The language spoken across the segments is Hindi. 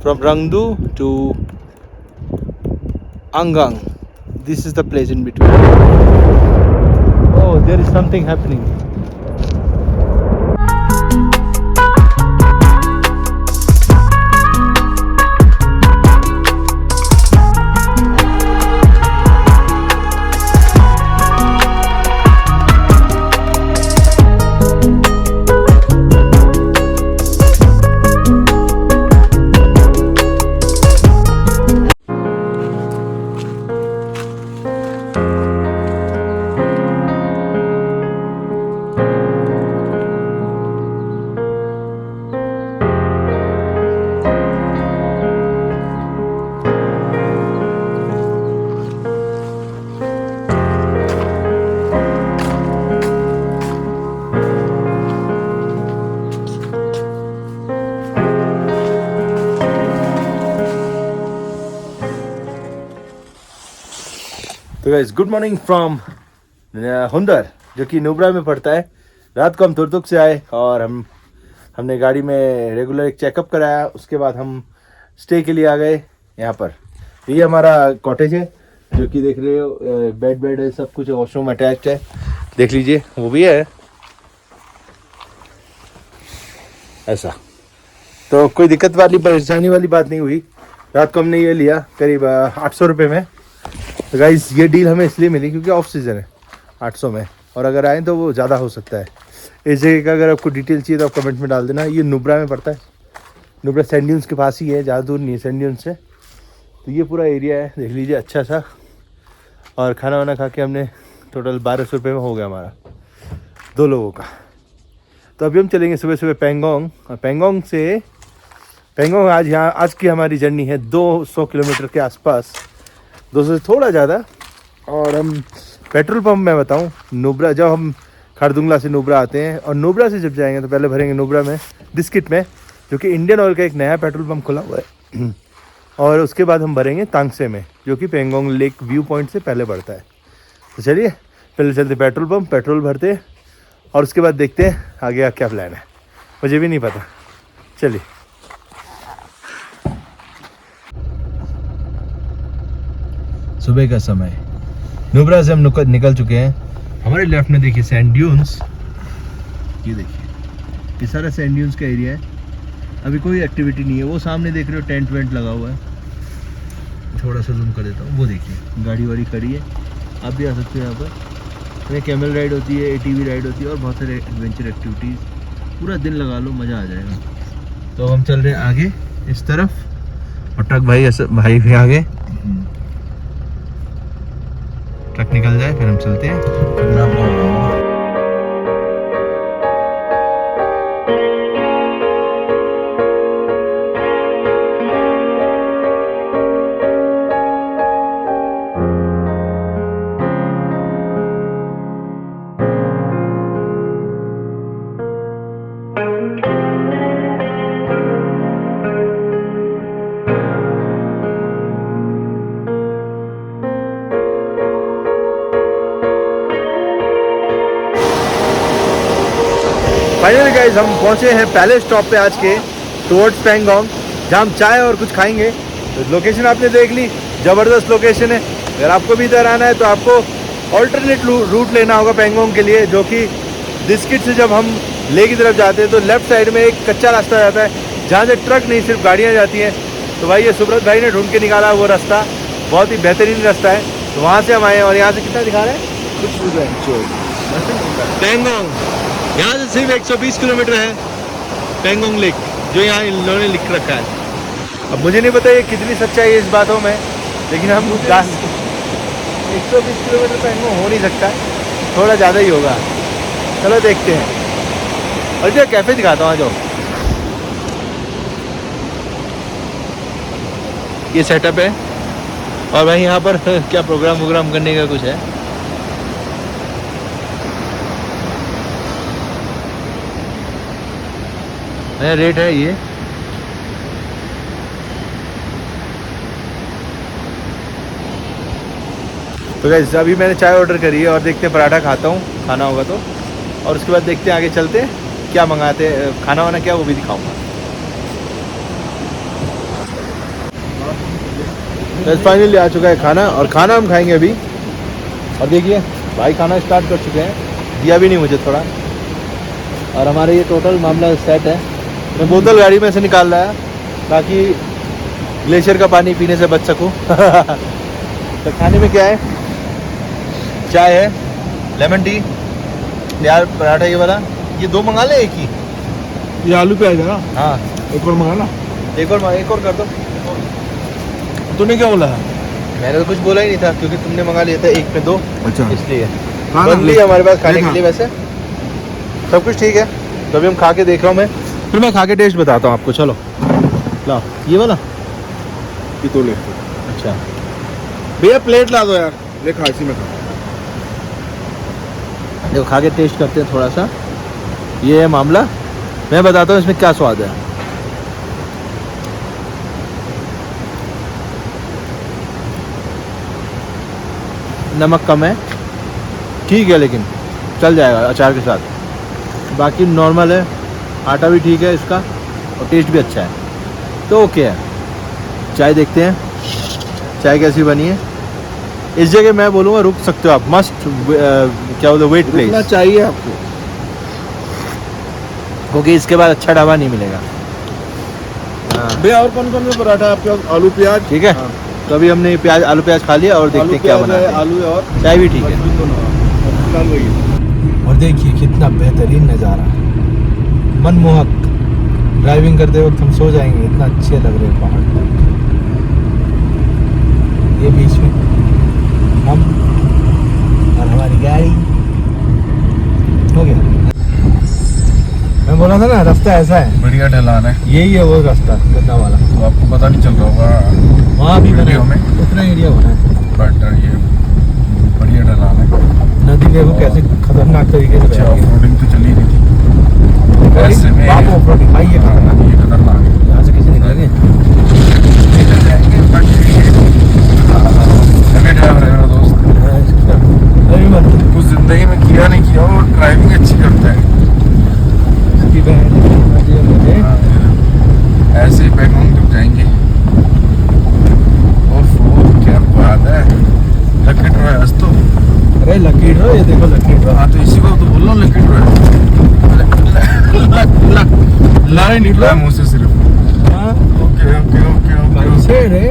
From Rangdu to Angang. This is the place in between. Oh, there is something happening. तो गाइस गुड मॉर्निंग फ्रॉम हुंदर, जो कि नुब्रा में पड़ता है। रात को हम तुर्तुक से आए और हमने गाड़ी में रेगुलर एक चेकअप कराया। उसके बाद हम स्टे के लिए आ गए यहाँ पर। ये हमारा कॉटेज है, जो कि देख रहे हो, बेड है, सब कुछ, वॉशरूम अटैच्ड है, देख लीजिए, वो भी है ऐसा। तो कोई दिक्कत वाली परेशानी वाली बात नहीं हुई। रात को हमने ये लिया करीब 800 रुपये में। तो गाइस ये डील हमें इसलिए मिली क्योंकि ऑफ सीज़न है 800 में, और अगर आए तो वो ज़्यादा हो सकता है। इस जगह का अगर आपको डिटेल चाहिए तो आप कमेंट में डाल देना। ये नुब्रा में पड़ता है, नुब्रा सैंड ड्यून्स के पास ही है, ज़्यादा दूर नहीं है सैंड ड्यून्स से। तो ये पूरा एरिया है, देख लीजिए, अच्छा सा। और खाना वाना खा के हमने टोटल 1200 रुपये में हो गया हमारा 2 लोगों का। तो अभी हम चलेंगे सुबह सुबह पेंगोंग, और पेंगोंग आज की हमारी जर्नी है 200 किलोमीटर के आसपास, 200 से थोड़ा ज़्यादा। और हम पेट्रोल पंप में बताऊं, नुब्रा, जब हम खारदुंगला से नुब्रा आते हैं और नुब्रा से जब जाएंगे तो पहले भरेंगे नुब्रा में डिस्किट में, जो कि इंडियन ऑयल का एक नया पेट्रोल पंप खुला हुआ है। और उसके बाद हम भरेंगे तांगसे में, जो कि पेंगोंग लेक व्यू पॉइंट से पहले बढ़ता है। तो चलिए पहले चलते पेट्रोल पंप, पेट्रोल भरते, और उसके बाद देखते हैं आगे क्या प्लान है, मुझे भी नहीं पता। चलिए सुबह का समय, नुब्रा से हम निकल चुके हैं। हमारे लेफ्ट में देखिए सैंड ड्यून्स, ये देखिए, ये सारा सैंड ड्यून्स का एरिया है। अभी कोई एक्टिविटी नहीं है। वो सामने देख रहे हो टेंट वेंट लगा हुआ है, थोड़ा सा जूम कर देता हूँ, वो देखिए गाड़ी वाड़ी खड़ी है, आप भी आ सकते हो यहाँ पर। यहाँ कैमल राइड होती है, ATV राइड होती है, और बहुत सारे एडवेंचर एक्टिविटीज़। पूरा दिन लगा लो, मज़ा आ जाएगा। तो हम चल रहे हैं आगे इस तरफ, और ट्रक भाई भी आगे, ट्रक निकल जाए फिर हम चलते हैं। फाइनली गाइस हम पहुंचे हैं पहले स्टॉप पे आज के, टुवर्ड्स पेंगोंग, जहाँ हम चाय और कुछ खाएंगे। तो लोकेशन आपने देख ली, ज़बरदस्त लोकेशन है। अगर आपको भी इधर आना है तो आपको ऑल्टरनेट रूट लेना होगा पेंगोंग के लिए, जो कि डिस्किट से जब हम ले की तरफ जाते हैं तो लेफ्ट साइड में एक कच्चा रास्ता जाता है, जहाँ से ट्रक नहीं सिर्फ गाड़ियाँ जाती हैं। तो भाई ये सुब्रत भाई ने ढूंढ के निकाला वो रास्ता, बहुत ही बेहतरीन रास्ता है। तो वहाँ से हम आए, और यहाँ से कितना दिखा रहे हैं, कुछ पेंगोंग यहाँ से सिर्फ 120 किलोमीटर है पेंगोंग लेक, जो यहाँ इन लोगों ने लिख रखा है। अब मुझे नहीं पता ये कितनी सच्चाई है इस बातों में, लेकिन हम 120 किलोमीटर पेंगोंग हो नहीं सकता, थोड़ा ज़्यादा ही होगा। चलो देखते हैं। और जो कैफ़े दिखाता हूँ, आ जाओ। ये सेटअप है, और भाई यहाँ पर क्या प्रोग्राम करने का कुछ है। रेट है ये, तो गाइस अभी मैंने चाय ऑर्डर करी है, और देखते हैं पराठा खाता हूँ, खाना होगा तो, और उसके बाद देखते हैं आगे चलते हैं क्या मंगाते हैं, खाना वाना क्या वो भी दिखाऊंगा। तो फाइनली आ चुका है खाना, और खाना हम खाएंगे अभी। और देखिए भाई खाना स्टार्ट कर चुके हैं, दिया भी नहीं मुझे थोड़ा। और हमारे ये टोटल मामला सेट है। मैं बोतल गाड़ी में से निकाल रहा है ताकि ग्लेशियर का पानी पीने से बच सकूं। तो खाने में क्या है, चाय है, लेमन टी, प्याज पराठा ये वाला। ये दो मंगा ले एक ही। ये आलू प्याज है ना, हाँ एक और मंगाना। एक और कर दो। तूने क्या बोला है? मैंने तो कुछ बोला ही नहीं था क्योंकि तुमने मंगा लिया था एक पे दो, अच्छा इसलिए हाँ, बन ली हमारे पास खाने देखा। के लिए। वैसे सब कुछ ठीक है, तो अभी हम खा के देख रहा हूँ मैं, फिर मैं खा के टेस्ट बताता हूँ आपको। चलो लाओ ये वाला। ये तो ले। अच्छा भैया प्लेट ला दो यार, ले खा इसी में खा। देखो खा के टेस्ट करते हैं थोड़ा सा। ये है मामला, मैं बताता हूँ इसमें क्या स्वाद है। नमक कम है, ठीक है, लेकिन चल जाएगा अचार के साथ। बाकी नॉर्मल है, आटा भी ठीक है इसका, और टेस्ट भी अच्छा है, तो ओके है। चाय देखते हैं चाय कैसी बनी है। इस जगह मैं बोलूँगा रुक सकते हो आप, मस्ट क्या बोलते वेट रुकना प्लेस, चाहिए आपको। क्योंकि इसके बाद अच्छा ढाबा नहीं मिलेगा। हाँ भैया और कौन कौन सा पराठा है आपके पास? आलू प्याज ठीक है। हाँ। तो अभी हमने प्याज आलू प्याज खा लिया, और देखते हैं क्या प्याज बनाते है, हैं। आलू है और चाय भी ठीक है। फिलहाल वही है। और देखिए कितना बेहतरीन नज़ारा, मनमोहक। ड्राइविंग करते वक्त हम सो जाएंगे, इतना अच्छे लग रहे हैं पहाड़। ये बीच में हम और हमारी गाड़ी। हो गया, मैं बोला था ना रास्ता ऐसा है, बढ़िया ढलान है, यही है वो रास्ता गंदा वाला। तो आपको पता नहीं चल रहा होगा वहाँ भी बना वीडियो में, उतना एरिया बना है। बट ये बढ़िया ढलान है। नदी देखो कैसे खतरनाक तरीके से अच्छा बह रही है। ऑफरोडिंग तो चली नहीं थी ऐसे में। बाप ऑफरोडिंग भाई, ये खतरनाक है। ये खतरनाक है। यहाँ से कैसे निकलेंगे? निकल जाएंगे, बट हेवी ड्राइवर है मेरा दोस्त, अरे मत कुछ जिंदगी में किया नहीं किया, और ड्राइविंग अच्छी करता है। इसकी बहन मुझे ऐसे ही पैंगोंग तक जाएंगे। और क्या बात है, लकी ड्रॉ है आज तो। अरे लकी ड्रॉ, ये देखो लकी ड्रॉ। हाँ तो इसी को तो बोल रहा हूँ, लकी ड्रॉ है। ला ही निकला मुँह से सिर्फ। हाँ ओके ओके ओके ओके। कैसे रे,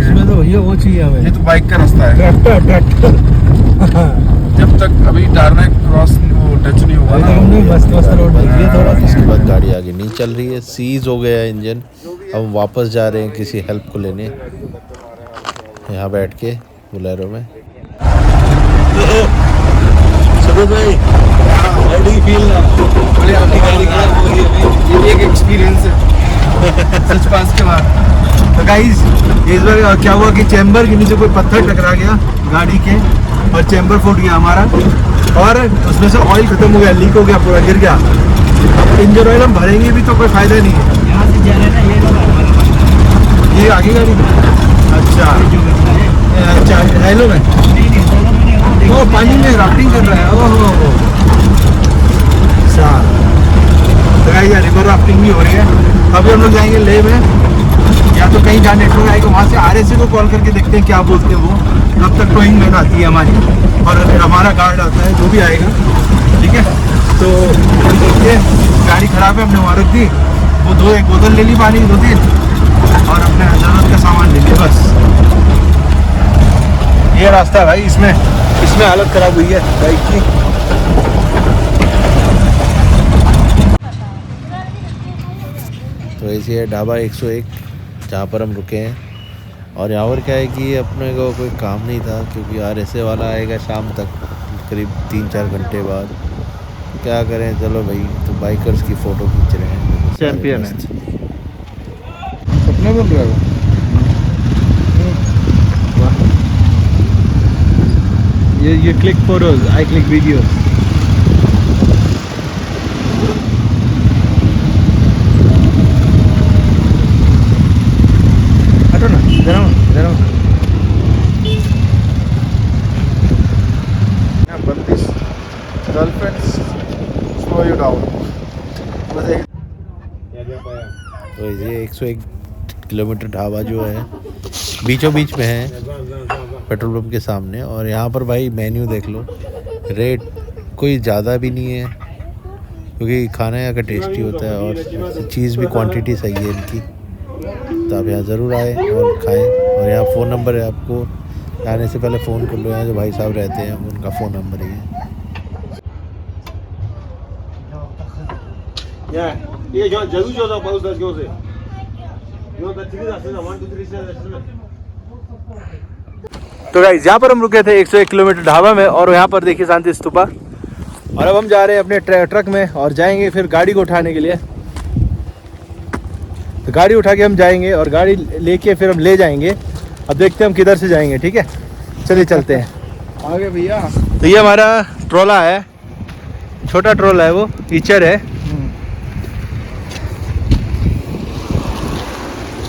इसमें तो भैया वो चाहिए ये हमें, तो बाइक का रास्ता है, ट्रैक्टर। जब तक अभी टारमैक क्रॉस वो टच नहीं हुआ ना। हमने मस्त मस्त रोड देखी है थोड़ा। इसके बाद गाड़ी आगे नहीं चल रही है, सीज हो गया है इंजन। अब वापस जा रहे हैं किसी हेल्प को लेने, यहाँ बैठ के बोलेरो में। भाई how do you feel now? बोले आपकी गाड़ी खराब हो गई अभी, ये भी एक एक्सपीरियंस है सच पास के बाद। तो गाइस इस बार क्या हुआ कि चैम्बर के नीचे कोई पत्थर टकरा गया गाड़ी के, और चैम्बर फूट गया हमारा, और उसमें से ऑयल खत्म हो गया, लीक हो गया, पूरा गिर गया। इंजन ऑयल हम भरेंगे भी तो कोई फायदा नहीं है। यहाँ से जा रहे हैं ना, ये आगे गाड़ी में। अच्छा अच्छा, हेलो में वो पानी में राफ्टिंग कर रहा है। ओहो अच्छा, तो गाइस यार रिवर राफ्टिंग भी हो रही है। अभी हम लोग जाएंगे लेह में, या तो कहीं जहाँ नेटवर्क आएगा वहाँ से RSA को कॉल करके देखते हैं क्या बोलते हैं वो। तब तक टोइंग मैन आती है हमारी, और फिर हमारा गार्ड आता है जो भी आएगा, ठीक है। तो ये गाड़ी खराब है, हमने वहाँ रख दी, वो एक बोतल ले ली पानी की 2-3, और अपने जरूरत का सामान ले लिया बस। ये रास्ता है भाई, इसमें हालत खराब हुई है बाइक की। तो ऐसे है ढाबा 101 जहाँ पर हम रुके हैं। और यहाँ पर क्या है कि अपने को कोई काम नहीं था, क्योंकि RSA वाला आएगा शाम तक, करीब 3-4 घंटे बाद। तो क्या करें, चलो भाई, तो बाइकर्स की फ़ोटो खींच रहे हैं। चैंपियन है। सपना बन रहा है। ये click photos, I click videos. हटो ना, इधर आओ। बंदिश गर्लफ्रेंड्स स्लो यू डाउन। तो ये 101 किलोमीटर ढाबा जो है बीचों बीच में है पेट्रोल पंप के सामने। और यहाँ पर भाई मेन्यू देख लो, रेट कोई ज़्यादा भी नहीं है क्योंकि खाना यहाँ का टेस्टी होता है और चीज़ भी क्वांटिटी सही है इनकी। तो आप यहाँ ज़रूर आए और खाएं। और यहाँ फ़ोन नंबर है, आपको आने से पहले फ़ोन कर लो। यहाँ जो भाई साहब रहते हैं उनका फ़ोन नंबर ही है। तो गाइस यहाँ पर हम रुके थे 101 किलोमीटर ढाबा में, और यहाँ पर देखिए शांति स्तूपा। और अब हम जा रहे हैं अपने ट्रक में और जाएंगे फिर गाड़ी को उठाने के लिए। तो गाड़ी उठा के हम जाएंगे और गाड़ी लेके फिर हम ले जाएंगे। अब देखते हैं हम किधर से जाएंगे, ठीक है। चलिए चलते हैं आगे भैया। तो ये हमारा ट्रोला है, छोटा ट्रोला है, वो ईचर है।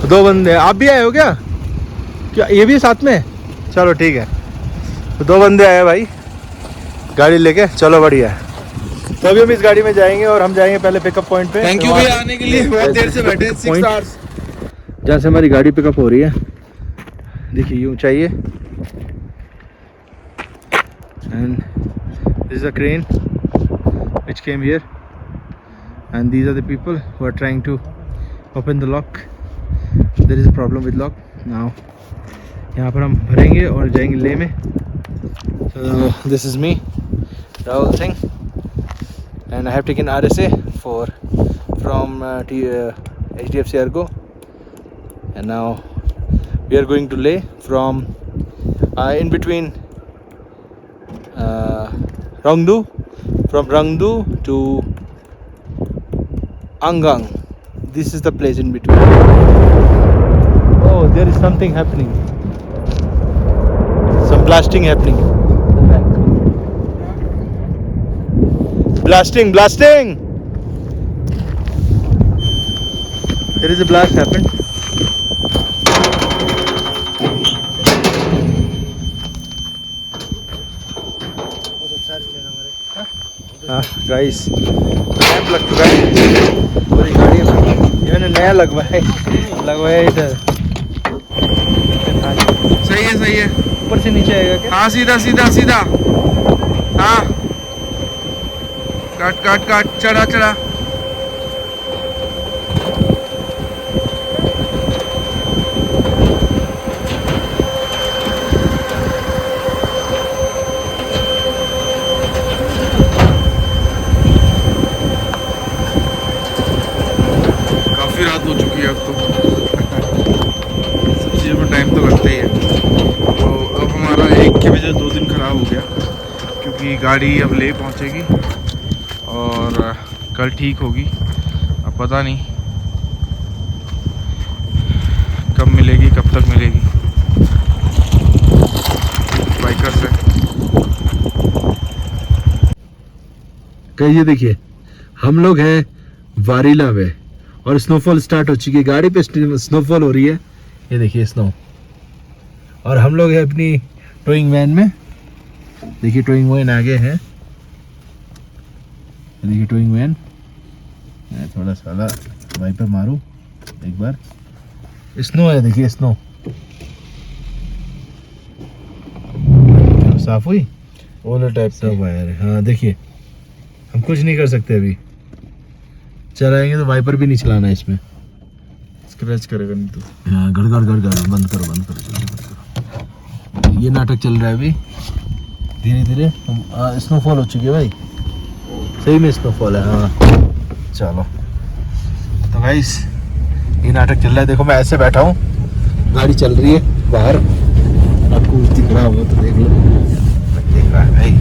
दो बंदे, आप भी आए हो क्या? क्या ये भी साथ में? चलो ठीक है। तो दो बंदे आए भाई गाड़ी लेके, चलो बढ़िया है। तो अभी हम इस गाड़ी में जाएंगे और हम जाएंगे पहले पिकअप पॉइंट पे। थैंक यू भैया आने के लिए, बहुत देर से बैठे 6 आवर्स। जहाँ से हमारी गाड़ी पिकअप हो रही है, देखिए ये ऊंचाई है। And this is a crane which came here and these are the people who are trying to open the lock. There is a problem with lock now. यहाँ पर हम भरेंगे और जाएंगे ले में। So this is me, Rahul Singh, and I have taken RSA from HDFC Ergo, and now we are going to Leh from in between Rangdu, from Rangdu to Angang. This is the place in between. Oh, there is something happening. Some blasting happening. Blasting! There is a blast happened. Guys lamp लग चुका है पूरी गाड़ी में। मैंने नया लगवाया इधर। सही है। ऊपर से नीचे आएगा क्या? हाँ सीधा। हाँ काट चढ़ा। काफी रात हो चुकी है अब तो। सब चीज़ों में टाइम तो लगता ही है। तो अब हमारा 1 की वजह 2 दिन ख़राब हो गया क्योंकि गाड़ी अब ले पहुंचेगी और कल ठीक होगी। अब पता नहीं कब मिलेगी, कब तक मिलेगी। बाइकर से ये देखिए हम लोग हैं वारीला में और स्नोफॉल स्टार्ट हो चुकी है। गाड़ी पे स्नोफॉल हो रही है, ये देखिए स्नो। और हम लोग हैं अपनी टोइंग वैन में। देखिए टोइंग वैन आगे है, देखिए टोइंग वैन। मैं थोड़ा सा वाइपर मारूं एक बार। स्नो है, देखिए स्नो साफ हुई, ओले टाइप सब आया है। हाँ देखिए हम कुछ नहीं कर सकते अभी, चलाएंगे तो वाइपर भी नहीं चलाना है इसमें, स्क्रैच करेगा नहीं तो। हाँ गड़गड़ बंद करो जल्दी बंद करो। ये नाटक चल रहा है अभी, धीरे धीरे स्नोफॉल हो चुकी है भाई, सही में स्नोफॉल है। हाँ चलो तो गाइस ये नाटक चल रहा है। देखो मैं ऐसे बैठा हूँ, गाड़ी चल रही है बाहर, आपको कुछ दिख रहा होगा तो देख लो। देख रहा है भाई।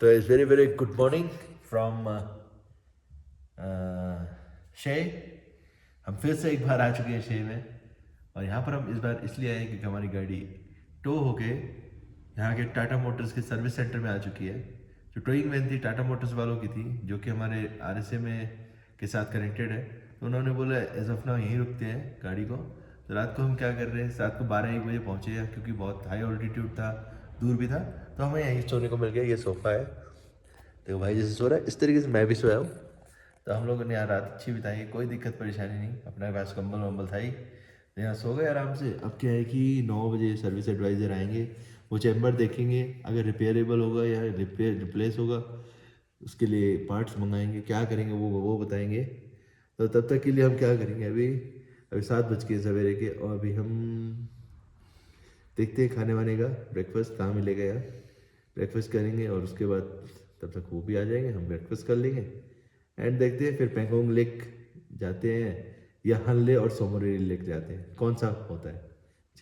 तो it's very very good morning from शे। हम फिर से एक बार आ चुके हैं शे में, और यहाँ पर हम इस बार इसलिए आए क्योंकि हमारी गाड़ी टो होके यहाँ के टाटा मोटर्स के सर्विस सेंटर में आ चुकी है। जो टोइंग वैन थी टाटा मोटर्स वालों की थी, जो कि हमारे RSA में के साथ कनेक्टेड है। तो उन्होंने बोला एज ऑफ नाउ यहीं रुकते हैं गाड़ी को। तो रात को हम क्या कर रहे हैं, रात को 12-1 बजे पहुँचे हैं क्योंकि बहुत हाई ऑल्टीट्यूड था, दूर भी था, तो हमें यहीं सोने को मिल गया। ये सोफ़ा है, देखो भाई जैसे सो रहा है इस तरीके से मैं भी सोया हूँ। तो हम लोगों ने यहाँ रात अच्छी बिताई, कोई दिक्कत परेशानी नहीं, अपने पास कंबल वम्बल था ही, तो यहाँ सो गए आराम से। अब क्या है कि 9 बजे सर्विस एडवाइज़र आएंगे, वो चैम्बर देखेंगे, अगर रिपेयरेबल होगा या रिप्लेस होगा उसके लिए पार्ट्स मंगाएंगे, क्या करेंगे वो बताएंगे। तो तब तक के लिए हम क्या करेंगे, अभी 7 बज के सवेरे के, और अभी हम देखते हैं खाने वाने का, ब्रेकफास्ट कहाँ मिलेगा यार, ब्रेकफास्ट करेंगे और उसके बाद तब तक वो भी आ जाएंगे, हम ब्रेकफास्ट कर लेंगे एंड देखते हैं फिर पैंगोंग लेक जाते हैं या हनले और सोमोरी लेक जाते हैं, कौन सा होता है,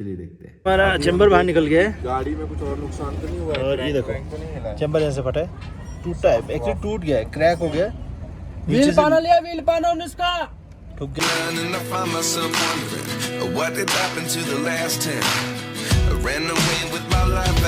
चलिए देखते हैं। हमारा चैम्बर बाहर निकल गया है, गाड़ी में कुछ और नुकसान तो नहीं हुआ है? और ये देखो तो नहीं हिला? चैम्बर यहाँ से फटा है, टूटा है, एक्चुअली टूट गया है, क्रैक हो गया, व्हील पाना लिया, व्हील पाना उसका ठुक गया। And I find myself wondering what did happen to the last 10. I ran away with my life.